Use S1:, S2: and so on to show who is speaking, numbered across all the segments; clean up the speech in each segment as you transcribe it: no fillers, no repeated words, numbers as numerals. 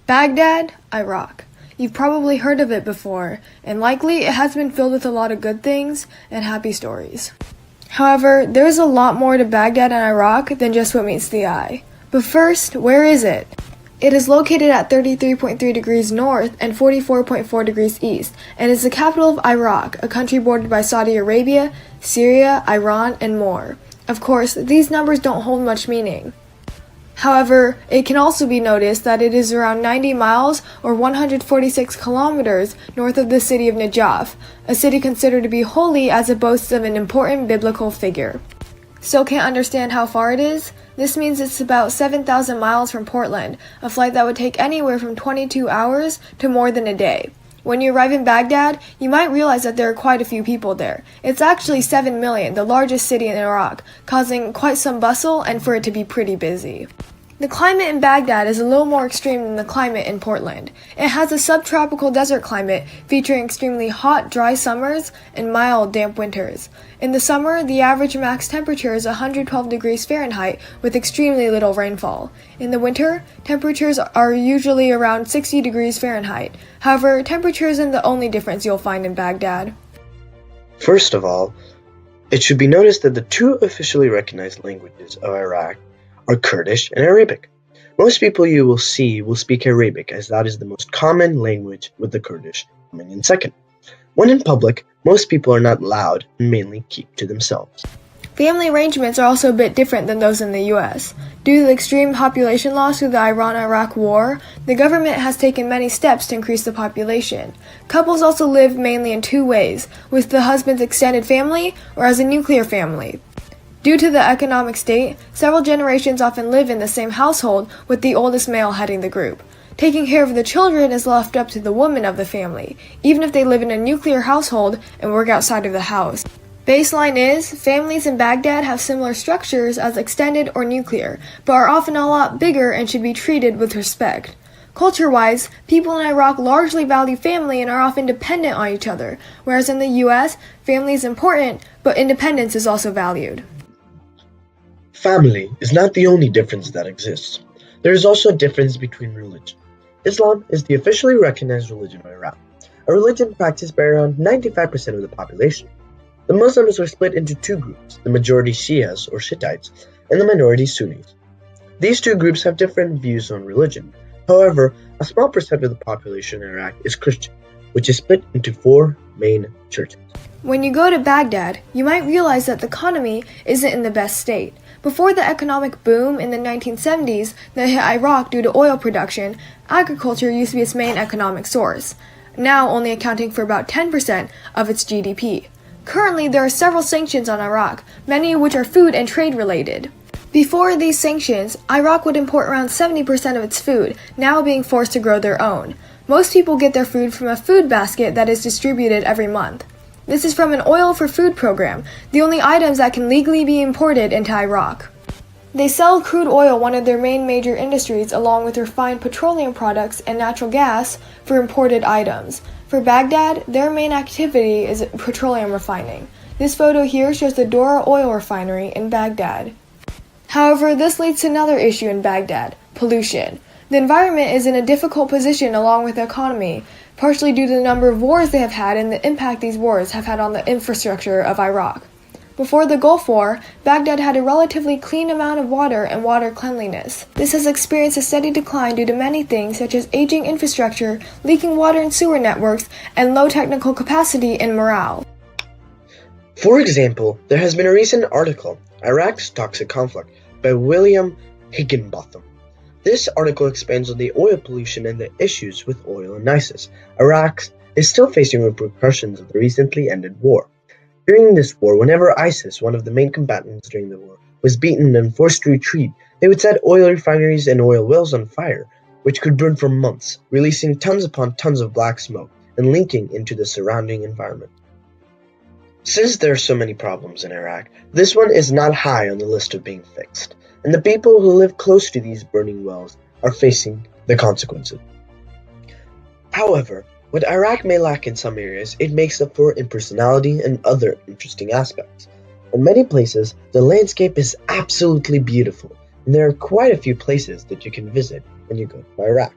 S1: Baghdad, Iraq. You've probably heard of it before, and likely it has been filled with a lot of good things and happy stories. However, there is a lot more to Baghdad and Iraq than just what meets the eye. But first, where is it? It is located at 33.3 degrees north and 44.4 degrees east, and is the capital of Iraq, a country bordered by Saudi Arabia, Syria, Iran, and more. Of course, these numbers don't hold much meaning. However, it can also be noticed that it is around 90 miles or 146 kilometers north of the city of Najaf, a city considered to be holy as it boasts of an important biblical figure. Still can't understand how far it is? This means it's about 7,000 miles from Portland, a flight that would take anywhere from 22 hours to more than a day. When you arrive in Baghdad, you might realize that there are quite a few people there. It's actually 7 million, the largest city in Iraq, causing quite some bustle and for it to be pretty busy. The climate in Baghdad is a little more extreme than the climate in Portland. It has a subtropical desert climate featuring extremely hot, dry summers and mild, damp winters. In the summer, the average max temperature is 112 degrees Fahrenheit with extremely little rainfall. In the winter, temperatures are usually around 60 degrees Fahrenheit. However, temperature isn't the only difference you'll find in Baghdad.
S2: First of all, it should be noticed that the two officially recognized languages of Iraq are Kurdish and Arabic. Most people you will see will speak Arabic, as that is the most common language, with the Kurdish coming in second. When in public, most people are not loud and mainly keep to themselves.
S1: Family arrangements are also a bit different than those in the US. Due to the extreme population loss through the Iran-Iraq war, the government has taken many steps to increase the population. Couples also live mainly in two ways, with the husband's extended family or as a nuclear family. Due to the economic state, several generations often live in the same household, with the oldest male heading the group. Taking care of the children is left up to the woman of the family, even if they live in a nuclear household and work outside of the house. Baseline is, families in Baghdad have similar structures as extended or nuclear, but are often a lot bigger and should be treated with respect. Culture-wise, people in Iraq largely value family and are often dependent on each other, whereas in the US, family is important, but independence is also valued.
S2: Family is not the only difference that exists. There is also a difference between religion. Islam is the officially recognized religion of Iraq, a religion practiced by around 95% of the population. The Muslims are split into two groups, the majority Shias or Shittites and the minority Sunnis. These two groups have different views on religion. However, a small percent of the population in Iraq is Christian, which is split into four main churches.
S1: When you go to Baghdad, you might realize that the economy isn't in the best state. Before the economic boom in the 1970s that hit Iraq due to oil production, agriculture used to be its main economic source, now only accounting for about 10% of its GDP. Currently, there are several sanctions on Iraq, many of which are food and trade related. Before these sanctions, Iraq would import around 70% of its food, now being forced to grow their own. Most people get their food from a food basket that is distributed every month. This is from an oil for food program, the only items that can legally be imported into Iraq. They sell crude oil, one of their main major industries, along with refined petroleum products and natural gas for imported items. For Baghdad, their main activity is petroleum refining. This photo here shows the Dora oil refinery in Baghdad. However, this leads to another issue in Baghdad: pollution. The environment is in a difficult position along with the economy, partially due to the number of wars they have had and the impact these wars have had on the infrastructure of Iraq. Before the Gulf War, Baghdad had a relatively clean amount of water and water cleanliness. This has experienced a steady decline due to many things such as aging infrastructure, leaking water and sewer networks, and low technical capacity and morale.
S2: For example, there has been a recent article, Iraq's Toxic Conflict, by William Higginbotham. This article expands on the oil pollution and the issues with oil and ISIS. Iraq is still facing repercussions of the recently ended war. During this war, whenever ISIS, one of the main combatants during the war, was beaten and forced to retreat, they would set oil refineries and oil wells on fire, which could burn for months, releasing tons upon tons of black smoke and leaking into the surrounding environment. Since there are so many problems in Iraq, this one is not high on the list of being fixed, and the people who live close to these burning wells are facing the consequences. However, what Iraq may lack in some areas, it makes up for in personality and other interesting aspects. In many places, the landscape is absolutely beautiful, and there are quite a few places that you can visit when you go to Iraq.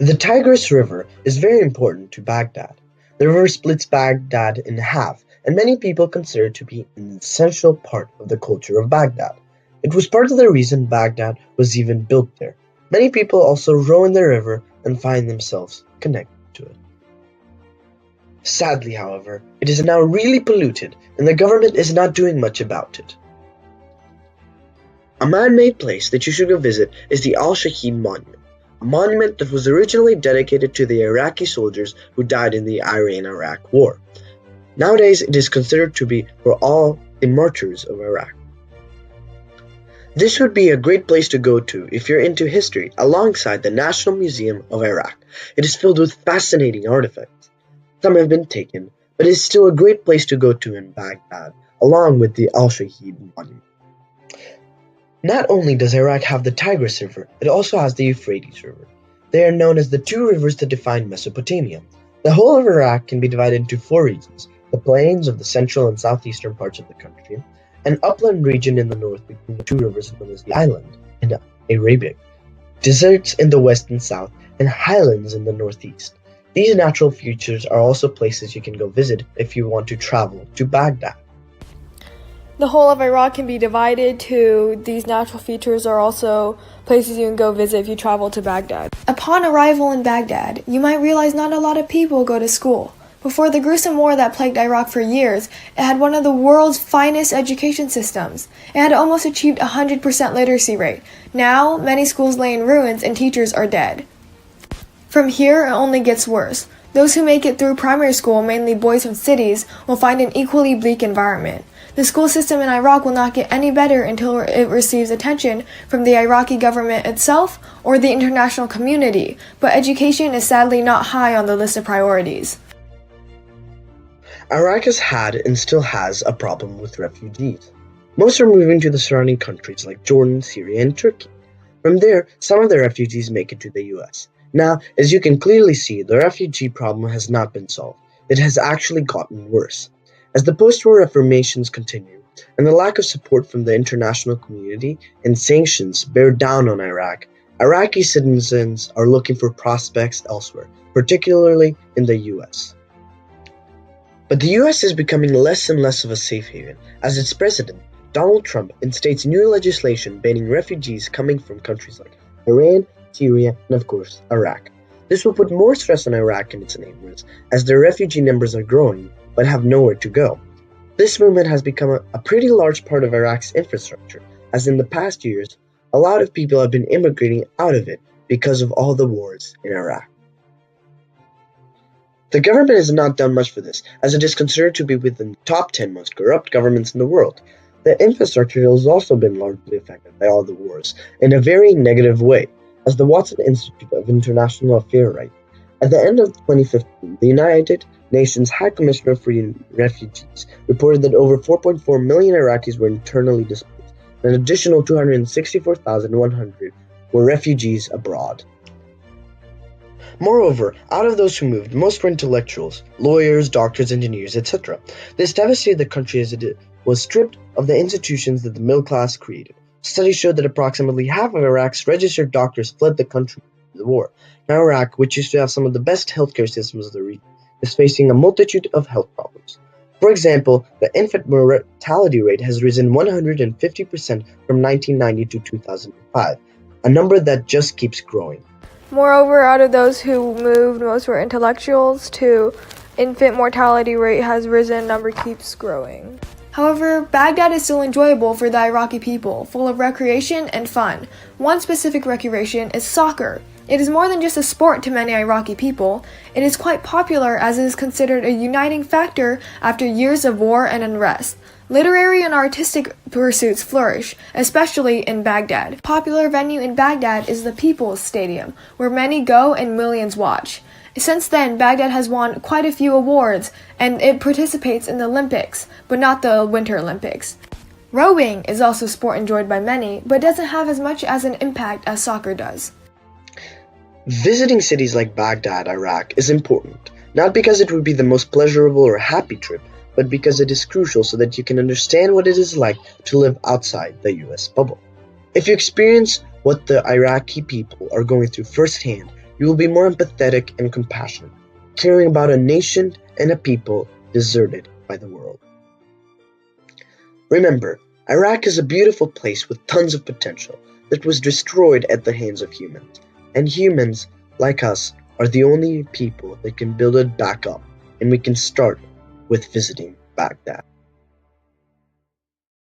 S2: The Tigris River is very important to Baghdad. The river splits Baghdad in half, and many people consider it to be an essential part of the culture of Baghdad. It was part of the reason Baghdad was even built there. Many people also row in the river and find themselves connected to it. Sadly, however, it is now really polluted, and the government is not doing much about it. A man-made place that you should go visit is the Al-Shahid Monument, a monument that was originally dedicated to the Iraqi soldiers who died in the Iran-Iraq War. Nowadays, it is considered to be for all the martyrs of Iraq. This would be a great place to go to if you're into history, alongside the National Museum of Iraq. It is filled with fascinating artifacts. Some have been taken, but it is still a great place to go to in Baghdad, along with the Al-Shahid Monument. Not only does Iraq have the Tigris River, it also has the Euphrates River. They are known as the two rivers that define Mesopotamia. The whole of Iraq can be divided into four regions: the plains of the central and southeastern parts of the country, an upland region in the north between the two rivers known as the island and Arabia, deserts in the west and south, and highlands in the northeast. These natural features are also places you can go visit if you want to travel to Baghdad.
S1: The whole of Iraq can be divided to these natural features are also places you can go visit if you travel to Baghdad. Upon arrival in Baghdad, you might realize not a lot of people go to school. Before the gruesome war that plagued Iraq for years, it had one of the world's finest education systems. It had almost achieved 100% literacy rate. Now, many schools lay in ruins and teachers are dead. From here, it only gets worse. Those who make it through primary school, mainly boys from cities, will find an equally bleak environment. The school system in Iraq will not get any better until it receives attention from the Iraqi government itself or the international community, but education is sadly not high on the list of priorities.
S2: Iraq has had and still has a problem with refugees. Most are moving to the surrounding countries like Jordan, Syria, and Turkey. From there, some of the refugees make it to the US. Now, as you can clearly see, the refugee problem has not been solved. It has actually gotten worse. As the post-war reformations continue, and the lack of support from the international community and sanctions bear down on Iraq, Iraqi citizens are looking for prospects elsewhere, particularly in the US. But the US is becoming less and less of a safe haven, as its president, Donald Trump, instates new legislation banning refugees coming from countries like Iran, Syria, and of course, Iraq. This will put more stress on Iraq and its neighbors, as their refugee numbers are growing, but have nowhere to go. This movement has become a pretty large part of Iraq's infrastructure, as in the past years, a lot of people have been immigrating out of it because of all the wars in Iraq. The government has not done much for this, as it is considered to be within the top 10 most corrupt governments in the world. The infrastructure has also been largely affected by all the wars, in a very negative way, as the Watson Institute of International Affairs writes. At the end of 2015, the United Nations High Commissioner for Refugees reported that over 4.4 million Iraqis were internally displaced, and an additional 264,100 were refugees abroad. Moreover, out of those who moved, most were intellectuals, lawyers, doctors, engineers, etc. This devastated the country as it was stripped of the institutions that the middle class created. Studies showed that approximately half of Iraq's registered doctors fled the country after the war. Now Iraq, which used to have some of the best healthcare systems of the region, is facing a multitude of health problems. For example, the infant mortality rate has risen 150% from 1990 to 2005, a number that just keeps growing.
S1: Moreover, out of those who moved, most were intellectuals, to infant mortality rate has risen, number keeps growing. However, Baghdad is still enjoyable for the Iraqi people, full of recreation and fun. One specific recreation is soccer. It is more than just a sport to many Iraqi people. It is quite popular as it is considered a uniting factor after years of war and unrest. Literary and artistic pursuits flourish, especially in Baghdad. A popular venue in Baghdad is the People's Stadium, where many go and millions watch. Since then, Baghdad has won quite a few awards, and it participates in the Olympics, but not the Winter Olympics. Rowing is also a sport enjoyed by many, but doesn't have as much as an impact as soccer does.
S2: Visiting cities like Baghdad, Iraq is important, not because it would be the most pleasurable or happy trip, but because it is crucial so that you can understand what it is like to live outside the US bubble. If you experience what the Iraqi people are going through firsthand, you will be more empathetic and compassionate, caring about a nation and a people deserted by the world. Remember, Iraq is a beautiful place with tons of potential that was destroyed at the hands of humans. And humans, like us, are the only people that can build it back up, and we can start with visiting Baghdad.